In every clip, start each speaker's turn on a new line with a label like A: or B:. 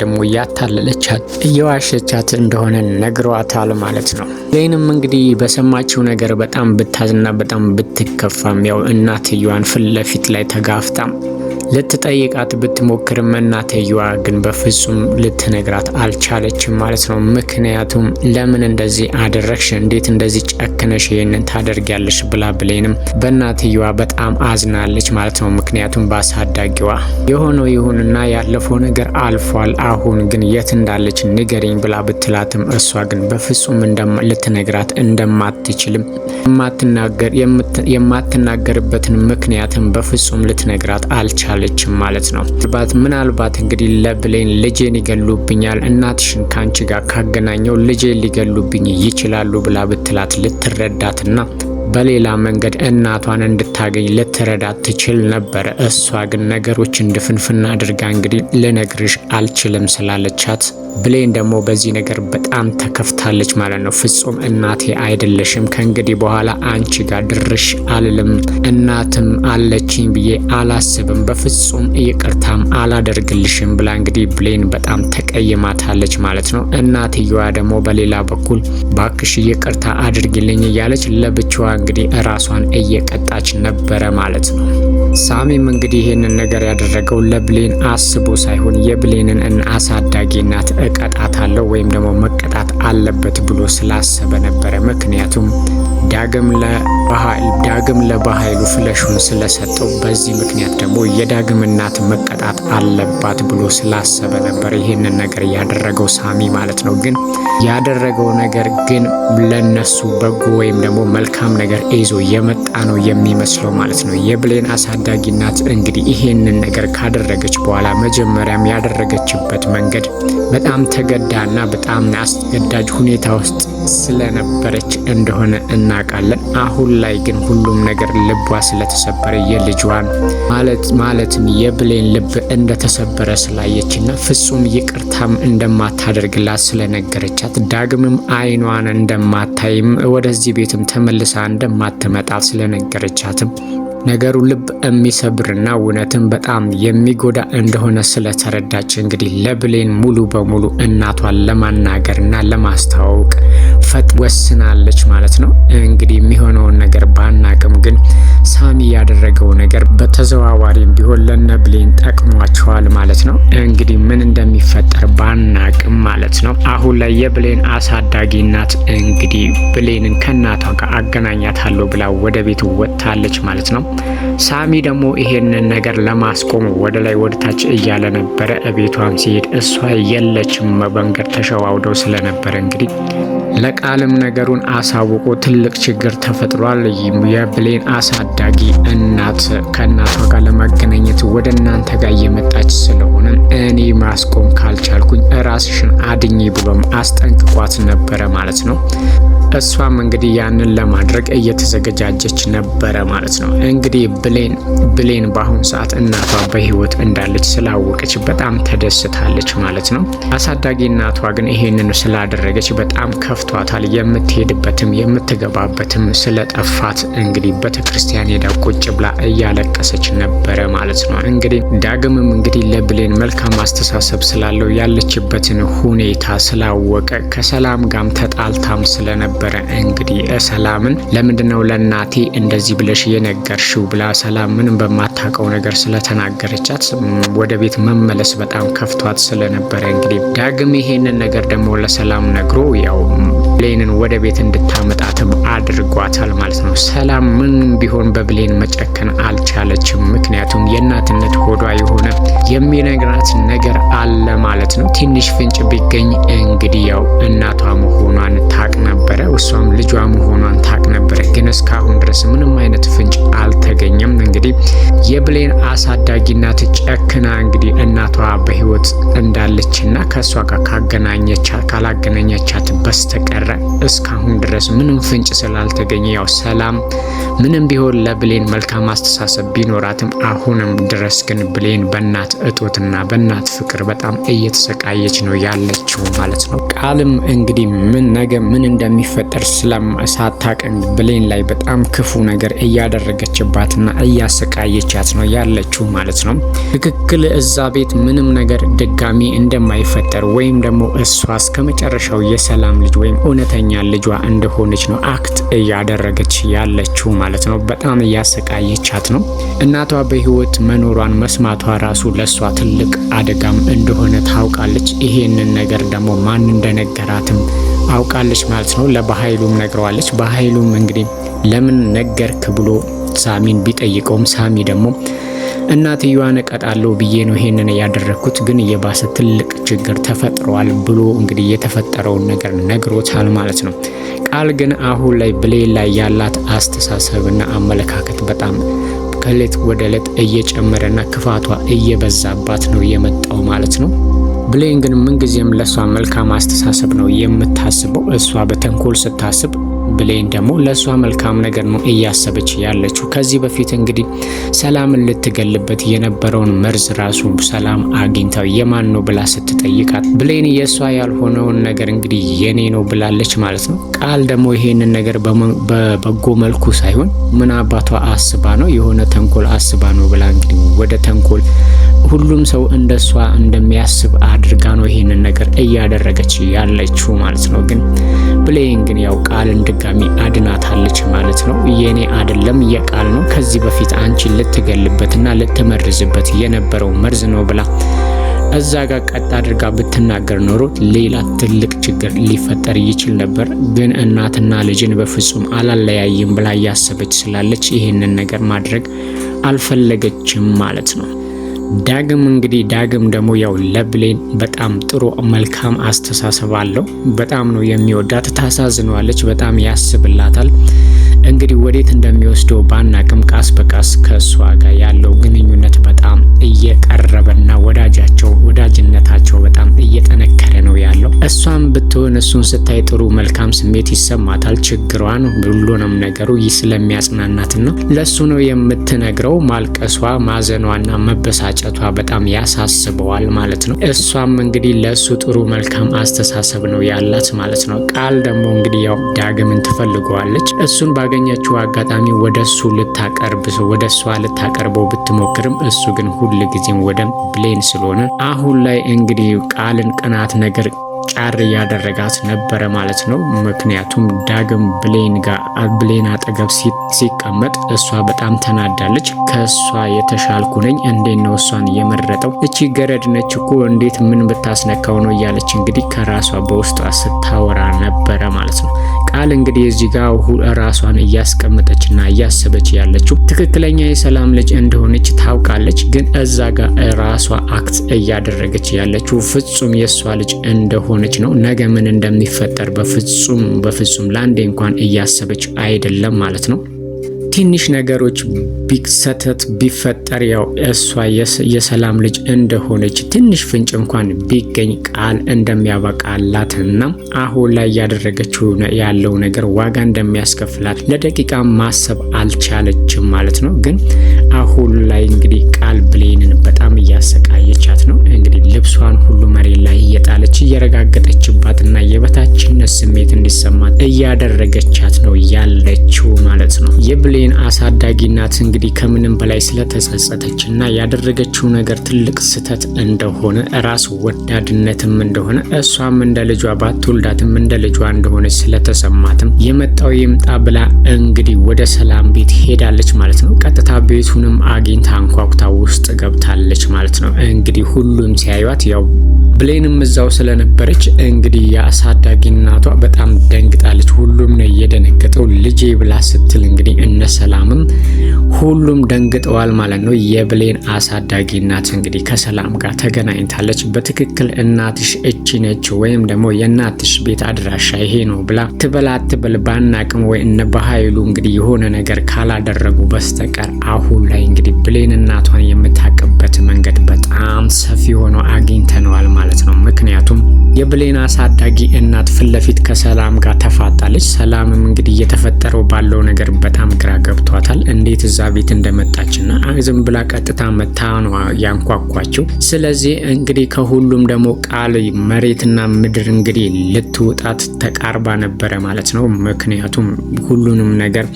A: ደግሞ እያታለለቻት እየዋሸቻት እንደሆነ ነግሯታል ማለት ነው። ብሌንም እንግዲህ በሰማችው ነገር በጣም ብታዝና በጣም ብትከፋም ያው እናትየዋን ፊት ለፊት ላይ ተጋፍጣ ልትጠይቃት ብትሞክርም እናትየዋ ግን በፍጹም ልትነግራት አልቻለችም ማለት ነው። ምክንያቱም ለምን እንደዚህ አደረግሽ? እንዴት እንደዚህ ጨክነሽ ይህንን ታደርጊያለሽ? ብላ ብሌንም በእናትየዋ በጣም አዝናለች ማለት ነው። ምክንያቱም በአሳዳጊዋ የሆነው ይሁንና ያለፈው ነገር አልፏል፣ አሁን ግን የት እንዳለች ንገሪኝ ብላ ብትላትም እሷ ግን በፍጹም ልትነግራት እንደማትችልም የማትናገርበትን ምክንያትም በፍጹም ልትነግራት አልቻለችም ማለት ነው። ምናልባት እንግዲህ ለብሌን ልጄን ይገሉብኛል፣ እናትሽን ካንቺ ጋር ካገናኘው ልጄን ሊገሉብኝ ይችላሉ ብላ ብትላት ልትረዳትና በሌላ መንገድ እናቷን እንድታገኝ ልትረዳት ትችል ነበር። እሷ ግን ነገሮችን ድፍንፍና አድርጋ እንግዲህ ልነግርሽ አልችልም ስላለቻት ብሌን ደግሞ በዚህ ነገር በጣም ተከፍታለች ማለት ነው። ፍጹም እናቴ አይደለሽም፣ ከእንግዲህ በኋላ አንቺ ጋር ድርሽ አልልም፣ እናትም አለችኝ ብዬ አላስብም፣ በፍጹም ይቅርታም አላደርግልሽም ብላ እንግዲህ ብሌን በጣም ተቀይማታለች ማለት ነው። እናትየዋ ደግሞ በሌላ በኩል ባክሽ ይቅርታ አድርግልኝ እያለች ለብቻዋ እንግዲህ ራሷን እየቀጣች ነበረ ማለት ነው። ሳሚም እንግዲህ ይህንን ነገር ያደረገው ለብሌን አስቦ ሳይሆን የብሌንን አሳዳጊ እናት እቀጣታለሁ ወይም ደግሞ መቀጣት አለበት ብሎ ስላሰበ ነበረ። ምክንያቱም ዳግም ለባህሉ ፍለሹን ስለሰጠው በዚህ ምክንያት ደግሞ የዳግም እናት መቀጣት አለባት ብሎ ስላሰበ ነበር ይህንን ነገር ያደረገው ሳሚ ማለት ነው። ግን ያደረገው ነገር ግን ለነሱ በጎ ወይም ደግሞ መልካም ነገር ይዞ የመጣ ነው የሚመስለው ማለት ነው። የብሌን አሳዳጊ እናት እንግዲህ ይሄንን ነገር ካደረገች በኋላ መጀመሪያም ያደረገችበት መንገድ በጣም ተገዳና በጣም አስገዳጅ ሁኔታ ውስጥ ስለነበረች እንደሆነ እናውቃለን። አሁን ላይ ግን ሁሉም ነገር ልቧ ስለተሰበረ የልጇን ማለትም የብሌን ልብ እንደተሰበረ ስላየችና ፍጹም ይቅርታም እንደማታደርግላት ስለነገረቻት ዳግምም አይኗን እንደማታይም ወደዚህ ቤትም ተመልሳ እንደማትመጣ ስለነገረቻትም ነገሩ ልብ የሚሰብርና እውነትም በጣም የሚጎዳ እንደሆነ ስለተረዳች እንግዲህ ለብሌን ሙሉ በሙሉ እናቷን ለማናገርና ለማስተዋወቅ ወስናለች ማለት ነው። እንግዲህ የሚሆነውን ነገር ባናቅም ግን ሳሚ ያደረገው ነገር በተዘዋዋሪም ቢሆን ለነ ብሌን ጠቅሟቸዋል ማለት ነው። እንግዲህ ምን እንደሚፈጠር ባናቅም ማለት ነው። አሁን ላይ የብሌን አሳዳጊ እናት እንግዲህ ብሌንን ከእናቷ ጋር አገናኛታለሁ ብላ ወደ ቤት ወጥታለች ማለት ነው። ሳሚ ደግሞ ይሄንን ነገር ለማስቆም ወደ ላይ ወደ ታች እያለ ነበረ። ቤቷም ሲሄድ እሷ የለችም፣ መንገድ ተሸዋውደው ስለነበረ እንግዲህ ለቃልም ነገሩን አሳውቆ ትልቅ ችግር ተፈጥሯል። የብሌን አሳዳጊ እናት ከእናቷ ጋር ለማገናኘት ወደ እናንተ ጋር እየመጣች ስለሆነ እኔ ማስቆም ካልቻልኩኝ ራስሽን አድኚ ብሎም አስጠንቅቋት ነበረ ማለት ነው። እሷም እንግዲህ ያንን ለማድረግ እየተዘገጃጀች ነበረ ማለት ነው። እንግዲህ ብሌን በአሁኑ ሰዓት እናቷ በህይወት እንዳለች ስላወቀች በጣም ተደስታለች ማለት ነው። አሳዳጊ እናቷ ግን ይሄንን ስላደረገች በጣም ከፍቷታል። የምትሄድበትም የምትገባበትም ስለጠፋት እንግዲህ ቤተክርስቲያን ሄዳ ቁጭ ብላ እያለቀሰች ነበረ ማለት ነው። እንግዲህ ዳግምም እንግዲህ ለብሌን መልካም አስተሳሰብ ስላለው ያለችበትን ሁኔታ ስላወቀ ከሰላም ጋም ተጣልታም ስለነበረ እንግዲህ ሰላምን ለምንድነው ለእናቴ እንደዚህ ብለሽ የነገርሽው ብላ ሰላም ምንም በማታውቀው ነገር ስለተናገረቻት ወደ ቤት መመለስ በጣም ከፍቷት ስለነበረ እንግዲህ ዳግም ይሄንን ነገር ደግሞ ለሰላም ነግሮ ያው ብሌንን ወደ ቤት እንድታመጣትም አድርጓታል ማለት ነው። ሰላም ምንም ቢሆን በብሌን መጨከን አልቻለችም። ምክንያቱም የእናትነት ሆዷ የሆነ የሚነግራት ነገር አለ ማለት ነው። ትንሽ ፍንጭ ቢገኝ እንግዲህ ያው እናቷ መሆኗን ታቅ ነበረ፣ እሷም ልጇ መሆኗን ታቅ ነበረ። ግን እስካሁን ድረስ ምንም አይነት ፍንጭ አልተገኘም። እንግዲህ የብሌን አሳዳጊ እናት ጨክና እንግዲህ እናቷ በህይወት እንዳለችና ከሷ ጋር ካላገናኘቻት በስተቀር እንደቀረ እስካሁን ድረስ ምንም ፍንጭ ስላልተገኘ ያው ሰላም ምንም ቢሆን ለብሌን መልካም አስተሳሰብ ቢኖራትም አሁንም ድረስ ግን ብሌን በእናት እጦትና በእናት ፍቅር በጣም እየተሰቃየች ነው ያለችው ማለት ነው። ቃልም እንግዲህ ነገ ምን እንደሚፈጠር ሳታውቅ ብሌን ላይ በጣም ክፉ ነገር እያደረገችባትና እያሰቃየቻት ነው ያለችው ማለት ነው። ትክክል እዛ ቤት ምንም ነገር ድጋሚ እንደማይፈጠር ወይም ደግሞ እሷ እስከ መጨረሻው የሰላም ልጅ ወይም እውነተኛ ልጇ እንደሆነች ነው አክት እያደረገች ያለችው ማለት ነው። በጣም እያሰቃየቻት ነው። እናቷ በህይወት መኖሯን መስማቷ ራሱ ለሷ ትልቅ አደጋም እንደሆነ ታውቃለች። ይሄንን ነገር ደግሞ ማን እንደነገራትም አውቃለች ማለት ነው። ለበኃይሉም ነግረዋለች። በኃይሉም እንግዲህ ለምን ነገርክ ብሎ ሳሚን ቢጠይቀውም ሳሚ ደግሞ እናትየዋን እቀጣለሁ ብዬ ነው ይሄንን ያደረኩት፣ ግን የባሰ ትልቅ ችግር ተፈጥሯል ብሎ እንግዲህ የተፈጠረውን ነገር ነግሮታል ማለት ነው። ቃል ግን አሁን ላይ ብሌን ላይ ያላት አስተሳሰብና አመለካከት በጣም ከእለት ወደ እለት እየጨመረና ክፋቷ እየበዛባት ነው የመጣው ማለት ነው። ብሌን ግን ምንጊዜም ለሷ መልካም አስተሳሰብ ነው የምታስበው። እሷ በተንኮል ስታስብ ብሌን ደግሞ ለሷ መልካም ነገር ነው እያሰበች ያለችው። ከዚህ በፊት እንግዲህ ሰላምን ልትገልበት የነበረውን መርዝ ራሱ ሰላም አግኝታው የማን ነው ብላ ስትጠይቃት ብሌን የሷ ያልሆነውን ነገር እንግዲህ የኔ ነው ብላለች ማለት ነው። ቃል ደግሞ ይሄንን ነገር በበጎ መልኩ ሳይሆን ምን አባቷ አስባ ነው የሆነ ተንኮል አስባ ነው ብላ እንግዲህ ወደ ተንኮል ሁሉም ሰው እንደሷ እንደሚያስብ አድርጋ ነው ይሄንን ነገር እያደረገች ያለችው ማለት ነው። ግን ብሌን ግን ያው ቃልን ድጋሚ አድናታለች ማለት ነው። የኔ አይደለም የቃል ነው፣ ከዚህ በፊት አንቺን ልትገልበትና ልትመርዝበት የነበረው መርዝ ነው ብላ እዛ ጋር ቀጥ አድርጋ ብትናገር ኖሮ ሌላ ትልቅ ችግር ሊፈጠር ይችል ነበር። ግን እናትና ልጅን በፍጹም አላለያይም ብላ እያሰበች ስላለች ይሄንን ነገር ማድረግ አልፈለገችም ማለት ነው። ዳግም ደግሞ ያው ለብሌን በጣም ጥሩ መልካም አስተሳሰብ አለው። በጣም ነው የሚወዳት፣ ታሳዝነዋለች፣ በጣም ያስብላታል። እንግዲህ ወዴት እንደሚወስደው ባናቅም ቃስ በቃስ ከሷ ጋር ያለው ግንኙነት በጣም እየቀረበና ወዳጅነታቸው በጣም እየጠነከረ ነው ያለው። እሷም ብትሆን እሱን ስታይ ጥሩ መልካም ስሜት ይሰማታል። ችግሯን ሁሉንም ነገሩ ስለሚያጽናናትና ለሱ ነው የምትነግረው። ማልቀሷ ማዘኗና መበሳጨቷ በጣም ያሳስበዋል ማለት ነው። እሷም እንግዲህ ለሱ ጥሩ መልካም አስተሳሰብ ነው ያላት ማለት ነው። ቃል ደግሞ እንግዲህ ያው ዳግምን ትፈልገዋለች። እሱን ባገኘችው አጋጣሚ ወደሱ ልታቀርበው ብትሞክርም እሱ ግን ሁል ጊዜም ወደ ብሌን ስለሆነ አሁን ላይ እንግዲህ ቃልን ቅናት ነገር ጫር ያደረጋት ነበረ ማለት ነው። ምክንያቱም ዳግም ብሌን አጠገብ ሲቀመጥ እሷ በጣም ተናዳለች። ከሷ የተሻልኩ ነኝ፣ እንዴት ነው እሷን የመረጠው? እቺ ገረድ ነች እኮ እንዴት ምን ብታስነካው ነው እያለች እንግዲህ ከራሷ በውስጧ ስታወራ ነበረ ማለት ነው። ቃል እንግዲህ እዚህ ጋር ራሷን እያስቀመጠችና እያሰበች ያለችው ትክክለኛ የሰላም ልጅ እንደሆነች ታውቃለች። ግን እዛ ጋር ራሷ አክት እያደረገች ያለችው ፍጹም የሷ ልጅ እንደሆነች ነው። ነገ ምን እንደሚፈጠር በፍጹም ለአንዴ እንኳን እያሰበች አይደለም ማለት ነው። ትንሽ ነገሮች ቢሰተት ቢፈጠር ያው እሷ የሰላም ልጅ እንደሆነች ትንሽ ፍንጭ እንኳን ቢገኝ ቃል እንደሚያበቃላትና አሁን ላይ ያደረገችው ያለው ነገር ዋጋ እንደሚያስከፍላት ለደቂቃ ማሰብ አልቻለችም ማለት ነው። ግን አሁን ላይ እንግዲህ ቃል ብሌንን በጣም እያሰቃየቻት ነው። እንግዲህ ልብሷን ሁሉ መሬት ላይ እየጣለች እየረጋገጠችባትና የበታችነት ስሜት እንዲሰማት እያደረገቻት ነው ያለችው ማለት ነው። የብሌን አሳዳጊ ናት እንግዲህ ከምንም በላይ ስለተጸጸተችና ያደረገችው ነገር ትልቅ ስህተት እንደሆነ ራስ ወዳድነትም እንደሆነ እሷም እንደ ልጇ ባትወልዳትም እንደ ልጇ እንደሆነች ስለተሰማትም የመጣው ይምጣ ብላ እንግዲህ ወደ ሰላም ቤት ሄዳለች ማለት ነው። ቀጥታ ቤቱንም አግኝታ አንኳኩታ ውስጥ ገብታለች ማለት ነው። እንግዲህ ሁሉም ሲያዩት ያው ብሌንም እዛው ስለነበረች እንግዲህ የአሳዳጊ እናቷ በጣም ደንግጣለች። ሁሉም ነው የደነገጠው። ልጄ ብላ ስትል እንግዲህ እነ ሰላምም ሁሉም ደንግጠዋል ማለት ነው። የብሌን አሳዳጊ እናት እንግዲህ ከሰላም ጋር ተገናኝታለች። በትክክል እናትሽ እቺ ነች ወይም ደግሞ የእናትሽ ቤት አድራሻ ይሄ ነው ብላ ትበል ባናቅም ወይ እነ በኃይሉ እንግዲህ የሆነ ነገር ካላደረጉ በስተቀር አሁን ላይ እንግዲህ ብሌን እናቷን የምታቅበት መንገድ በጣም ሰፊ ሆኖ አግኝተነዋል ማለት ነው። ምክንያቱም የብሌን አሳዳጊ እናት ፊት ለፊት ከሰላም ጋር ተፋጣለች። ሰላምም እንግዲህ እየተፈጠረው ባለው ነገር በጣም ግራ ገብቷታል። እንዴት እዛ ቤት እንደመጣችና ዝም ብላ ቀጥታ መታ ነው ያንኳኳችው። ስለዚህ እንግዲህ ከሁሉም ደግሞ ቃል መሬትና ምድር እንግዲህ ልትውጣት ተቃርባ ነበረ ማለት ነው። ምክንያቱም ሁሉንም ነገር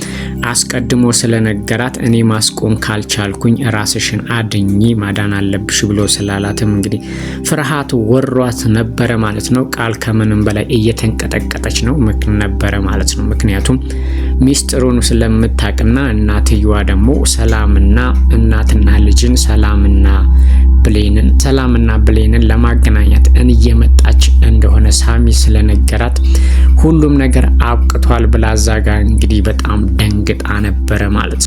A: አስቀድሞ ስለነገራት እኔ ማስቆም ካልቻልኩኝ ራስሽን አድኚ ማዳን አለብሽ ብሎ ስላላትም እንግዲህ ፍርሃት ወሯት ነበረ ማለት ነው። ቃል ከምንም በላይ እየተንቀጠቀጠች ነው ነበረ ማለት ነው። ምክንያቱም ሚስጥሩን ስለምታቅና እናትየዋ ደግሞ ሰላምና እናትና ልጅን ሰላምና ብሌንን ለማገናኘት እየመጣች እንደሆነ ሳሚ ስለነገራት ሁሉም ነገር አብቅቷል ብላ ዛጋ እንግዲህ በጣም ደንግጣ ነበረ ማለት ነው።